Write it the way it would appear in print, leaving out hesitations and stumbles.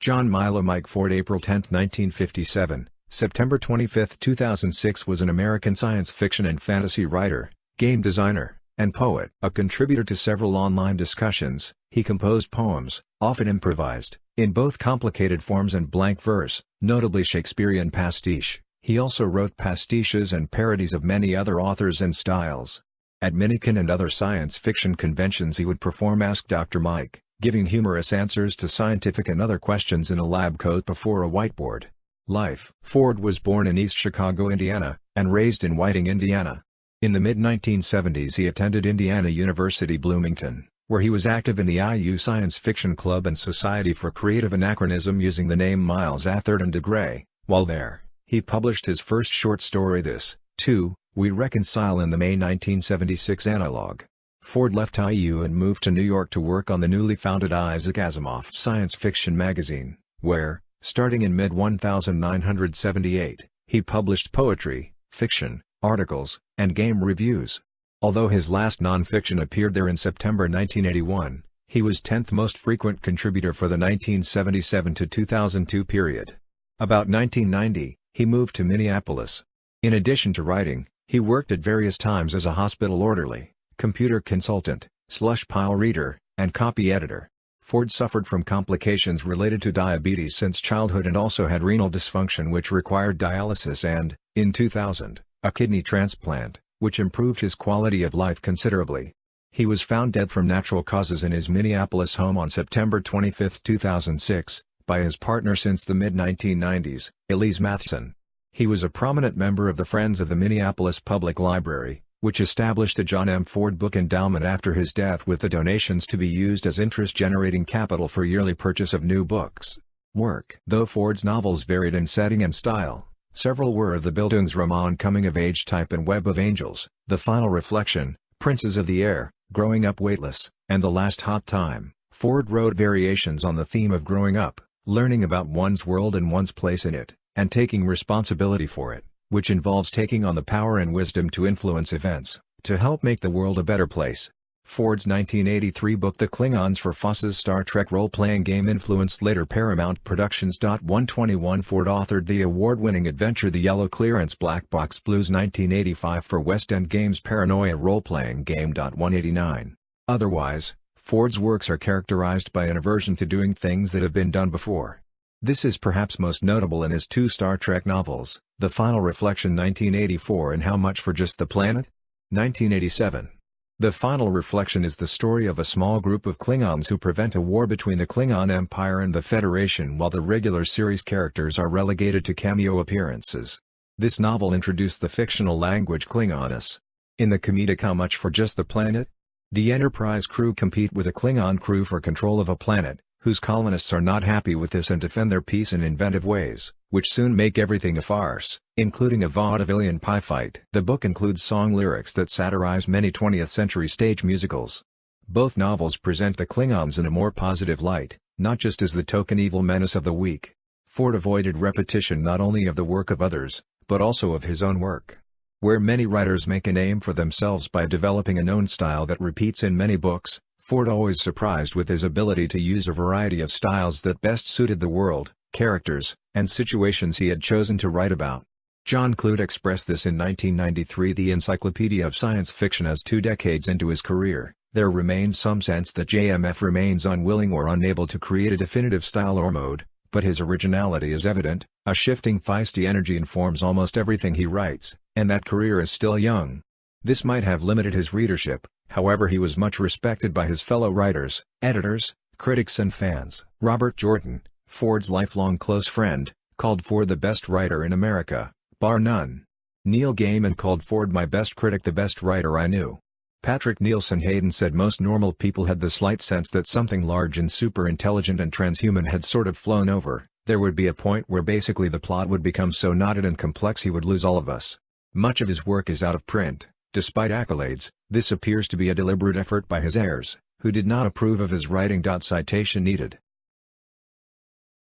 John Milo Mike Ford April 10, 1957, September 25, 2006 was an American science fiction and fantasy writer, game designer, and poet. A contributor to several online discussions, he composed poems, often improvised, in both complicated forms and blank verse, notably Shakespearean pastiche. He also wrote pastiches and parodies of many other authors and styles. At Minikin and other science fiction conventions he would perform Ask Dr. Mike, giving humorous answers to scientific and other questions in a lab coat before a whiteboard. Life. Ford was born in East Chicago, Indiana, and raised in Whiting, Indiana. In the mid-1970s he attended Indiana University Bloomington, where he was active in the IU Science Fiction Club and Society for Creative Anachronism using the name Miles Atherton de Grey. While there, he published his first short story This, Too, We Reconcile in the May 1976 Analog. Ford left IU and moved to New York to work on the newly founded Isaac Asimov science fiction magazine, where, starting in mid-1978, he published poetry, fiction, articles, and game reviews. Although his last non-fiction appeared there in September 1981, he was 10th most frequent contributor for the 1977 to 2002 period. About 1990, he moved to Minneapolis. In addition to writing, he worked at various times as a hospital orderly, computer consultant, slush pile reader, and copy editor. Ford suffered from complications related to diabetes since childhood and also had renal dysfunction which required dialysis and, in 2000, a kidney transplant, which improved his quality of life considerably. He was found dead from natural causes in his Minneapolis home on September 25, 2006, by his partner since the mid-1990s, Elise Matheson. He was a prominent member of the Friends of the Minneapolis Public Library, which established a John M. Ford Book Endowment after his death with the donations to be used as interest-generating capital for yearly purchase of new books. Work. Though Ford's novels varied in setting and style, several were of the Bildungsroman coming-of-age type and Web of Angels, The Final Reflection, Princes of the Air, Growing Up Weightless, and The Last Hot Time. Ford wrote variations on the theme of growing up, learning about one's world and one's place in it, and taking responsibility for it, which involves taking on the power and wisdom to influence events, to help make the world a better place. Ford's 1983 book The Klingons for Foss's Star Trek role-playing game influenced later Paramount Productions. 121 Ford authored the award-winning adventure The Yellow Clearance Black Box Blues 1985 for West End Games Paranoia role-playing game. 189. Otherwise, Ford's works are characterized by an aversion to doing things that have been done before. This is perhaps most notable in his two Star Trek novels, The Final Reflection 1984 and How Much for Just the Planet? 1987. The Final Reflection is the story of a small group of Klingons who prevent a war between the Klingon Empire and the Federation while the regular series characters are relegated to cameo appearances. This novel introduced the fictional language Klingonus. In the comedic How Much for Just the Planet? The Enterprise crew compete with a Klingon crew for control of a planet, whose colonists are not happy with this and defend their peace in inventive ways, which soon make everything a farce, including a vaudevillian pie fight. The book includes song lyrics that satirize many 20th-century stage musicals. Both novels present the Klingons in a more positive light, not just as the token evil menace of the weak. Ford avoided repetition not only of the work of others, but also of his own work. Where many writers make a name for themselves by developing a known style that repeats in many books, Ford always surprised with his ability to use a variety of styles that best suited the world, characters, and situations he had chosen to write about. John Clute expressed this in 1993 The Encyclopedia of Science Fiction. As 2 decades into his career, there remains some sense that JMF remains unwilling or unable to create a definitive style or mode, but his originality is evident, a shifting feisty energy informs almost everything he writes, and that career is still young. This might have limited his readership, however he was much respected by his fellow writers, editors, critics and fans. Robert Jordan, Ford's lifelong close friend, called Ford the best writer in America, bar none. Neil Gaiman called Ford my best critic, the best writer I knew. Patrick Nielsen Hayden said most normal people had the slight sense that something large and super intelligent and transhuman had sort of flown over. There would be a point where basically the plot would become so knotted and complex he would lose all of us. Much of his work is out of print. Despite accolades, this appears to be a deliberate effort by his heirs, who did not approve of his writing. Citation needed.